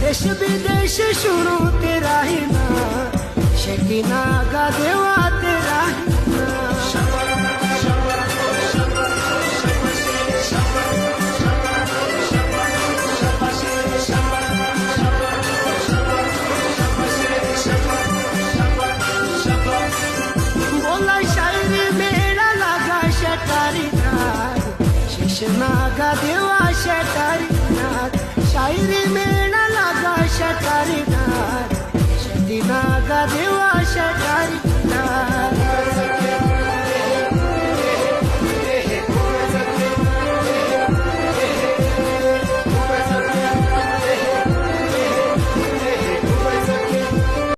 देश विदेश शुरू तेरा ही ना, शकीना गा देवा तेरा ही ना। बोला शायरी मेरा लगा शटारी नाद, शेषना गा देवा शटारी नाद, शायरी मेरा लगा शटारी नाद, शकीना गा देवा